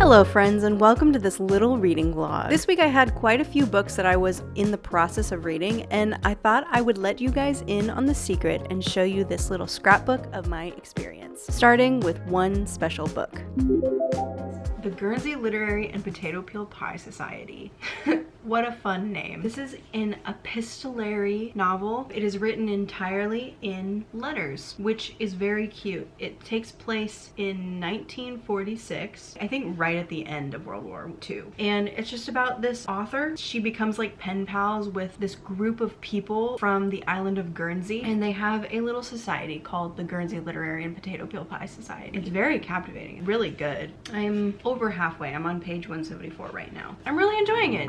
Hello friends, and welcome to this little reading vlog. This week I had quite a few books that I was in the process of reading, and I thought I would let you guys in on the secret and show you this little scrapbook of my experience, starting with one special book. The Guernsey Literary and Potato Peel Pie Society. What a fun name. This is an epistolary novel. It is written entirely in letters, which is very cute. It takes place in 1946, I think right at the end of World War II. And it's just about this author. She becomes like pen pals with this group of people from the island of Guernsey, and they have a little society called the Guernsey Literary and Potato Peel Pie Society. It's very captivating, really good. I'm over halfway. I'm on page 174 right now. I'm really enjoying it.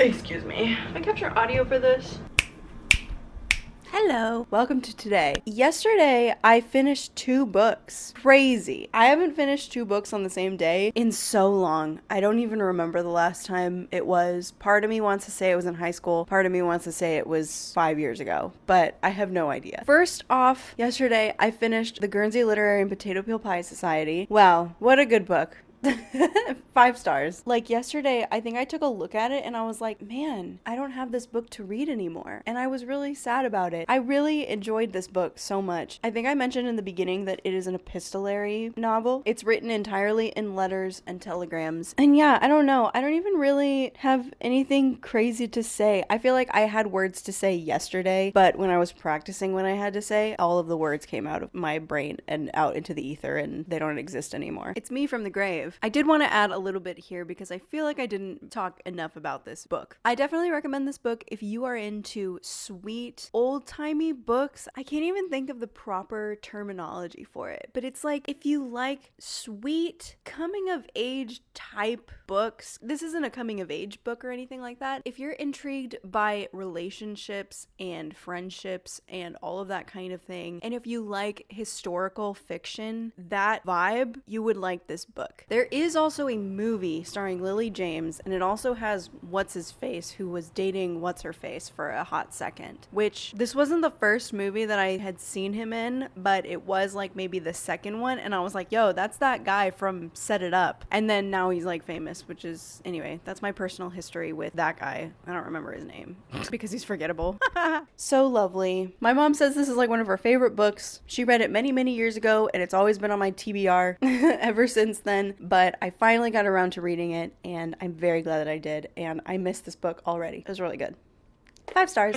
Excuse me. Can I capture audio for this? Hello. Welcome to today. Yesterday, I finished 2 books. Crazy. I haven't finished 2 books on the same day in so long. I don't even remember the last time it was. Part of me wants to say it was in high school. Part of me wants to say it was 5 years ago, but I have no idea. First off, yesterday, I finished The Guernsey Literary and Potato Peel Pie Society. Wow, what a good book. 5 stars. Like yesterday, I think I took a look at it and I was like, man, I don't have this book to read anymore. And I was really sad about it. I really enjoyed this book so much. I think I mentioned in the beginning that it is an epistolary novel. It's written entirely in letters and telegrams. And yeah, I don't know. I don't even really have anything crazy to say. I feel like I had words to say yesterday, but when I was practicing what I had to say, all of the words came out of my brain and out into the ether and they don't exist anymore. It's me from the grave. I did want to add a little bit here because I feel like I didn't talk enough about this book. I definitely recommend this book if you are into sweet, old-timey books. I can't even think of the proper terminology for it, but it's like if you like sweet, coming-of-age type books. This isn't a coming-of-age book or anything like that. If you're intrigued by relationships and friendships and all of that kind of thing, and if you like historical fiction, that vibe, you would like this book. There is also a movie starring Lily James, and it also has What's-His-Face, who was dating What's-Her-Face for a hot second, which this wasn't the first movie that I had seen him in, but it was like maybe the second one, and I was like, yo, that's that guy from Set It Up. And then now he's like famous, which is, anyway, that's my personal history with that guy. I don't remember his name because he's forgettable. So lovely. My mom says this is like one of her favorite books. She read it many, many years ago, and it's always been on my TBR ever since then. But I finally got around to reading it, and I'm very glad that I did, and I missed this book already. It was really good. 5 stars.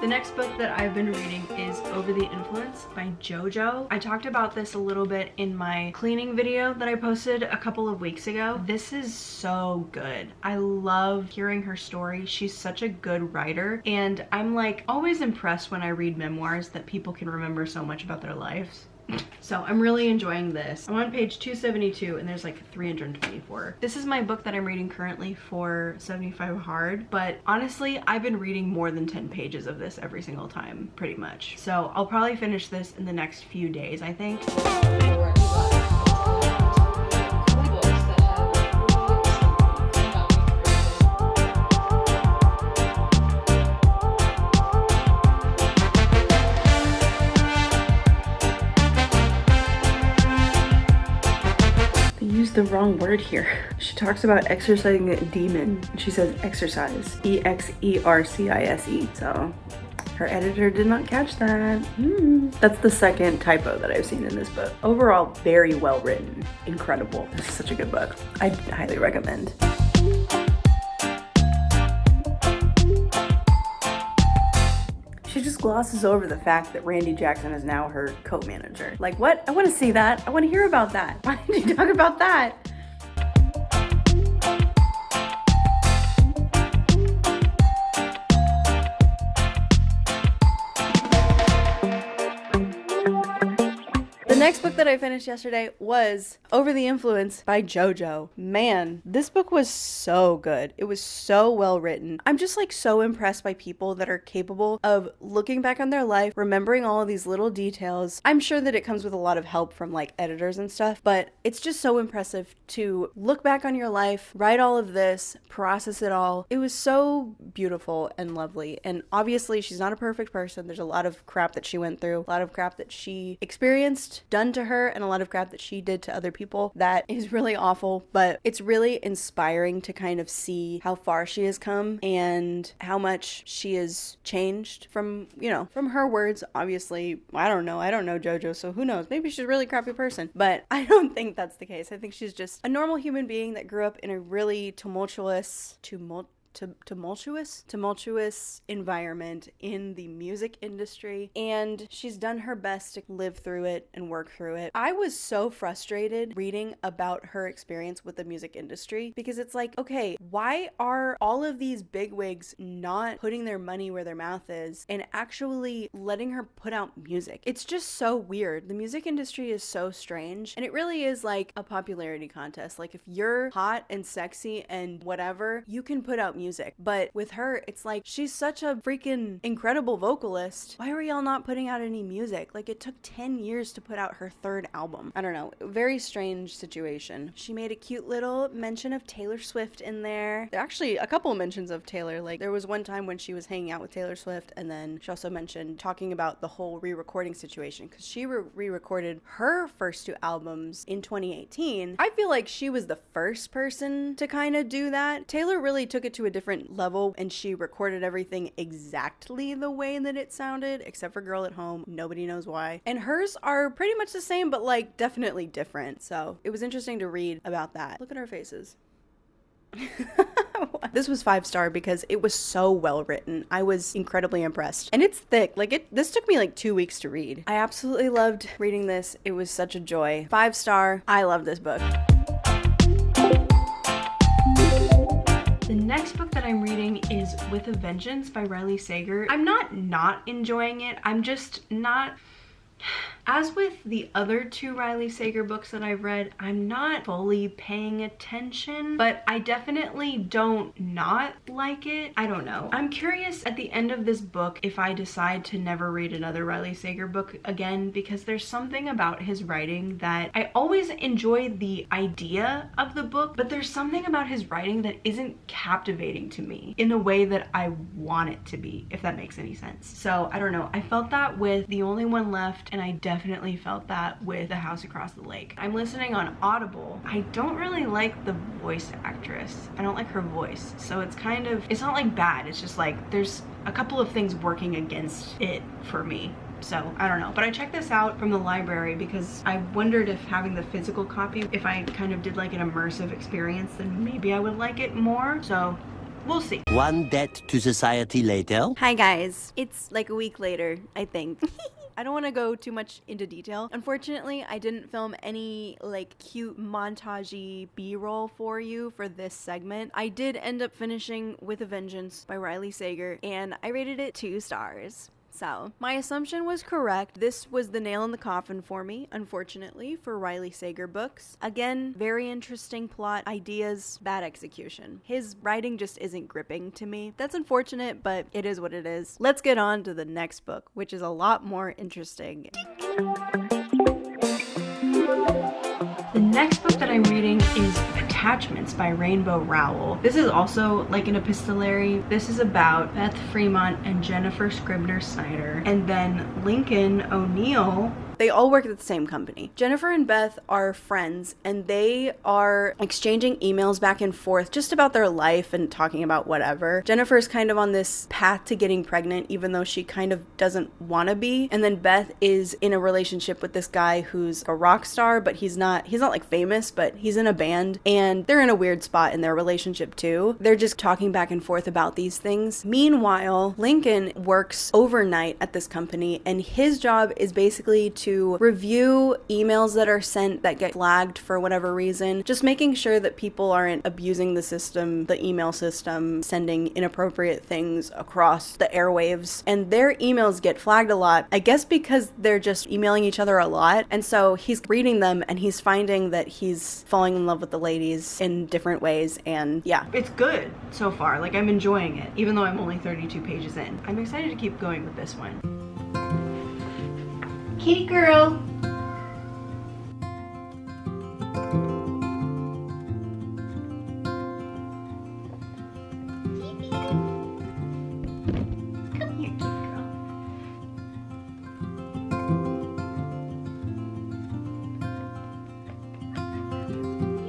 The next book that I've been reading is Over the Influence by JoJo. I talked about this a little bit in my cleaning video that I posted a couple of weeks ago. This is so good. I love hearing her story. She's such a good writer, and I'm like always impressed when I read memoirs that people can remember so much about their lives. So I'm really enjoying this. I'm on page 272 and there's like 324. This is my book that I'm reading currently for 75 hard, but honestly, I've been reading more than 10 pages of this every single time, pretty much. So I'll probably finish this in the next few days, I think. The wrong word here. She talks about exercising a demon. She says exercise. E-X-E-R-C-I-S-E. So Her editor did not catch that. That's the second typo that I've seen in this book. Overall, very well written. Incredible. This is such a good book. I highly recommend. She just glosses over the fact that Randy Jackson is now her co-manager. Like, what? I want to see that. I want to hear about that. Why did you talk about that? The next book that I finished yesterday was Over the Influence by JoJo. Man, this book was so good. It was so well written. I'm just like so impressed by people that are capable of looking back on their life, remembering all of these little details. I'm sure that it comes with a lot of help from like editors and stuff, but it's just so impressive to look back on your life, write all of this, process it all. It was so beautiful and lovely. And obviously she's not a perfect person. There's a lot of crap that she went through, a lot of crap that she experienced, done to her, and a lot of crap that she did to other people that is really awful, but it's really inspiring to kind of see how far she has come and how much she has changed from, you know, from her words. Obviously, I don't know JoJo, so who knows, maybe she's a really crappy person, but I don't think that's the case. I think she's just a normal human being that grew up in a really tumultuous environment in the music industry, and she's done her best to live through it and work through it. I was so frustrated reading about her experience with the music industry because it's like, okay, why are all of these bigwigs not putting their money where their mouth is and actually letting her put out music? It's just so weird. The music industry is so strange, and it really is like a popularity contest. Like if you're hot and sexy and whatever, you can put out music. But with her, it's like, she's such a freaking incredible vocalist. Why are y'all not putting out any music? Like, it took 10 years to put out her third album. I don't know. Very strange situation. She made a cute little mention of Taylor Swift in there. There are actually a couple mentions of Taylor. Like, there was one time when she was hanging out with Taylor Swift, and then she also mentioned talking about the whole re-recording situation, because she re-recorded her first 2 albums in 2018. I feel like she was the first person to kind of do that. Taylor really took it to a different level, and she recorded everything exactly the way that it sounded, except for Girl at Home. Nobody knows why. And hers are pretty much the same, but like definitely different. So it was interesting to read about that. Look at our faces. This was 5-star because it was so well written. I was incredibly impressed, and it's thick. Like this took me like 2 weeks to read. I absolutely loved reading this. It was such a joy. 5-star. I love this book. The next book that I'm reading is With a Vengeance by Riley Sager. I'm not enjoying it. I'm just not... As with the other 2 Riley Sager books that I've read, I'm not fully paying attention, but I definitely don't not like it. I don't know. I'm curious at the end of this book if I decide to never read another Riley Sager book again, because there's something about his writing that I always enjoy the idea of the book, but there's something about his writing that isn't captivating to me in the way that I want it to be, if that makes any sense. So I don't know. I felt that with The Only One Left, and I definitely felt that with The House Across the Lake. I'm listening on Audible. I don't really like the voice actress. I don't like her voice. So it's kind of, it's not like bad. It's just like there's a couple of things working against it for me. So I don't know, but I checked this out from the library because I wondered if having the physical copy, if I kind of did like an immersive experience, then maybe I would like it more. So we'll see. One debt to society later. Hi guys. It's like a week later, I think. I don't want to go too much into detail. Unfortunately, I didn't film any like cute montagey B-roll for you for this segment. I did end up finishing With a Vengeance by Riley Sager, and I rated it 2 stars. So, my assumption was correct. This was the nail in the coffin for me, unfortunately, for Riley Sager books. Again, very interesting plot, ideas, bad execution. His writing just isn't gripping to me. That's unfortunate, but it is what it is. Let's get on to the next book, which is a lot more interesting. The next book that I'm reading is Attachments by Rainbow Rowell. This is also like an epistolary. This is about Beth Fremont and Jennifer Scribner Snyder, and then Lincoln O'Neill They all work at the same company. Jennifer and Beth are friends, and they are exchanging emails back and forth just about their life and talking about whatever. Jennifer's kind of on this path to getting pregnant, even though she kind of doesn't want to be. And then Beth is in a relationship with this guy who's a rock star, but he's not like famous, but he's in a band, and they're in a weird spot in their relationship too. They're just talking back and forth about these things. Meanwhile, Lincoln works overnight at this company, and his job is basically to review emails that are sent that get flagged for whatever reason, just making sure that people aren't abusing the system, the email system, sending inappropriate things across the airwaves. And their emails get flagged a lot, I guess because they're just emailing each other a lot. And so he's reading them, and he's finding that he's falling in love with the ladies in different ways. And yeah, it's good so far. Like, I'm enjoying it, even though I'm only 32 pages in. I'm excited to keep going with this one. Kitty girl. Come here, kitty girl.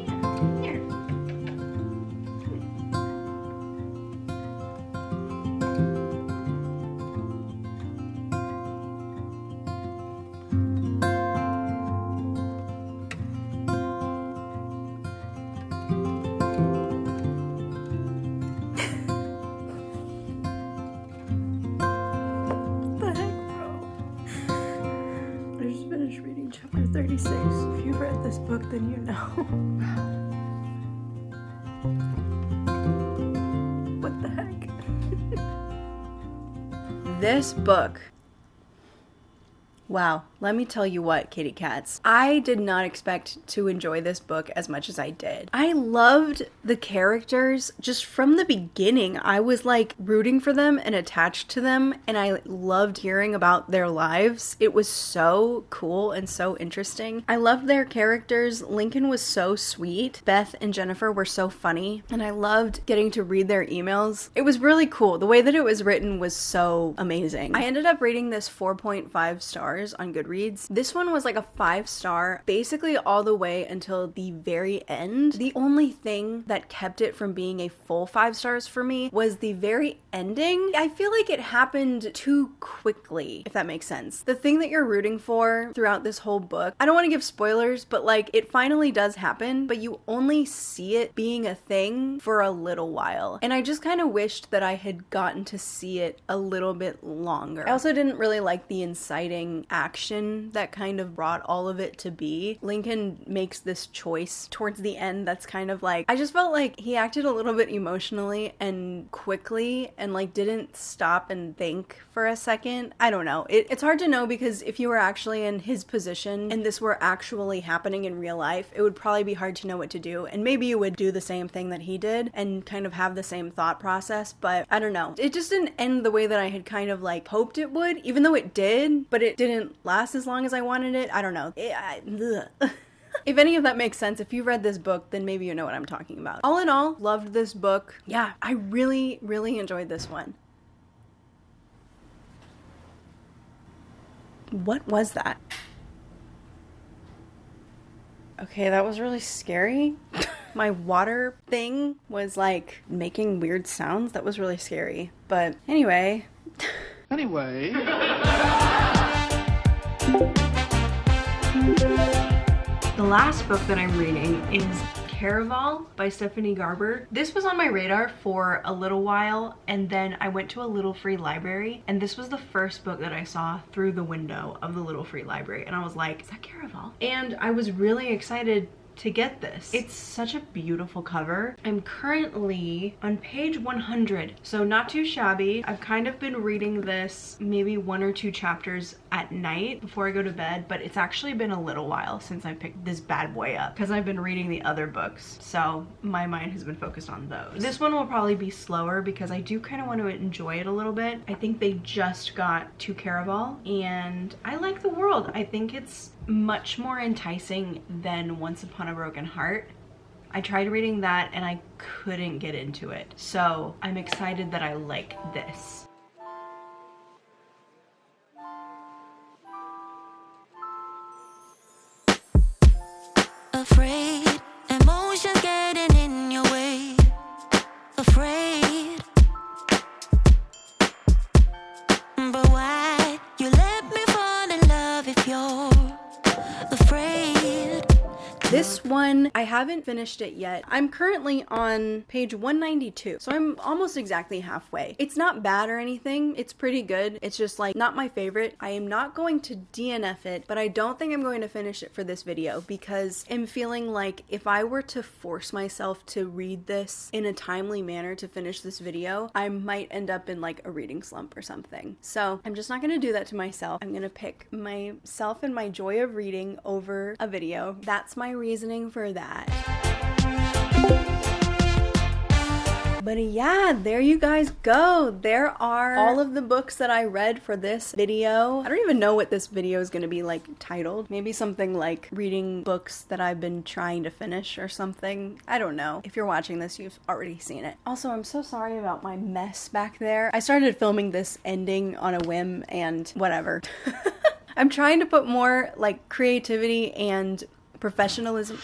Yeah, here. Chapter 36. If you've read this book, then you know. What the heck? This book. Wow, let me tell you what, kitty cats. I did not expect to enjoy this book as much as I did. I loved the characters just from the beginning. I was like rooting for them and attached to them, and I loved hearing about their lives. It was so cool and so interesting. I loved their characters. Lincoln was so sweet. Beth and Jennifer were so funny, and I loved getting to read their emails. It was really cool. The way that it was written was so amazing. I ended up rating this 4.5 stars on Goodreads. This one was like a 5-star, basically all the way until the very end. The only thing that kept it from being a full 5 stars for me was the very ending. I feel like it happened too quickly, if that makes sense. The thing that you're rooting for throughout this whole book, I don't want to give spoilers, but like it finally does happen, but you only see it being a thing for a little while. And I just kind of wished that I had gotten to see it a little bit longer. I also didn't really like the inciting action that kind of brought all of it to be. Lincoln makes this choice towards the end that's kind of like, I just felt like he acted a little bit emotionally and quickly and like didn't stop and think for a second. I don't know. It's hard to know, because if you were actually in his position and this were actually happening in real life, it would probably be hard to know what to do. And maybe you would do the same thing that he did and kind of have the same thought process, but I don't know. It just didn't end the way that I had kind of like hoped it would, even though it did, but it didn't last as long as I wanted it. I don't know. If any of that makes sense, if you read this book, then maybe you know what I'm talking about. All in all, loved this book. Yeah, I really, really enjoyed this one. What was that? Okay, that was really scary. My water thing was like making weird sounds. That was really scary. But anyway. The last book that I'm reading is Caraval by Stephanie Garber. This was on my radar for a little while, and then I went to a little free library, and this was the first book that I saw through the window of the little free library, and I was like, is that Caraval? And I was really excited to get this. It's such a beautiful cover. I'm currently on page 100, so not too shabby. I've kind of been reading this maybe 1 or 2 chapters at night before I go to bed, but it's actually been a little while since I picked this bad boy up because I've been reading the other books, so my mind has been focused on those. This one will probably be slower because I do kind of want to enjoy it a little bit. I think they just got to Caraval, and I like the world. I think it's much more enticing than Once Upon a Broken Heart. I tried reading that and I couldn't get into it, so I'm excited that I like this. I like the world. I think it's much more enticing than Once Upon a Broken Heart. I tried reading that and I couldn't get into it, so I'm excited that I like this. I like the world. I think it's much more enticing than Once Upon a Broken Heart. I tried reading that and I couldn't get into it, so I'm excited that I like this. Afraid, emotions getting in your way. Afraid, but why you let me fall in love if you're afraid? This one, I haven't finished it yet. I'm currently on page 192, so I'm almost exactly halfway. It's not bad or anything. It's pretty good. It's just like not my favorite. I am not going to DNF it, but I don't think I'm going to finish it for this video because I'm feeling like if I were to force myself to read this in a timely manner to finish this video, I might end up in like a reading slump or something. So I'm just not going to do that to myself. I'm going to pick myself and my joy of reading over a video. That's my reasoning for that. But yeah, there you guys go. There are all of the books that I read for this video. I don't even know what this video is going to be like titled. Maybe something like reading books that I've been trying to finish or something. I don't know. If you're watching this, you've already seen it. Also, I'm so sorry about my mess back there. I started filming this ending on a whim and whatever. I'm trying to put more like creativity and professionalism.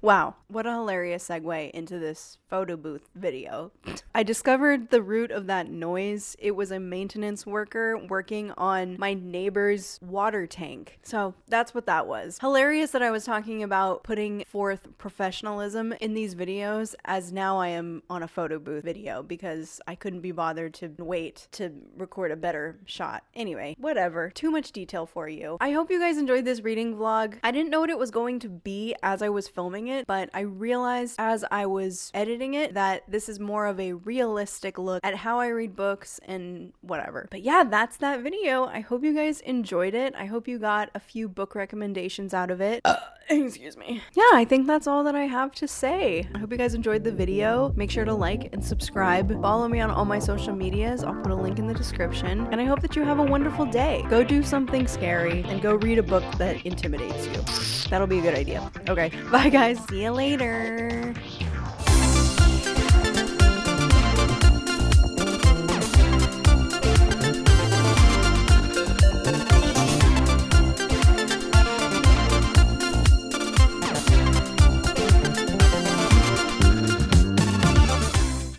Wow, what a hilarious segue into this photo booth video. I discovered the root of that noise. It was a maintenance worker working on my neighbor's water tank. So that's what that was. Hilarious that I was talking about putting forth professionalism in these videos, as now I am on a photo booth video because I couldn't be bothered to wait to record a better shot. Anyway, whatever. Too much detail for you. I hope you guys enjoyed this reading vlog. I didn't know what it was going to be as I was filming it, but I realized as I was editing it that this is more of a realistic look at how I read books and whatever. But yeah, that's that video. I hope you guys enjoyed it. I hope you got a few book recommendations out of it. Excuse me. Yeah, I think that's all that I have to say. I hope you guys enjoyed the video. Make sure to like and subscribe. Follow me on all my social medias. I'll put a link in the description. And I hope that you have a wonderful day. Go do something scary and go read a book that intimidates you. That'll be a good idea. Okay, bye guys. See you later.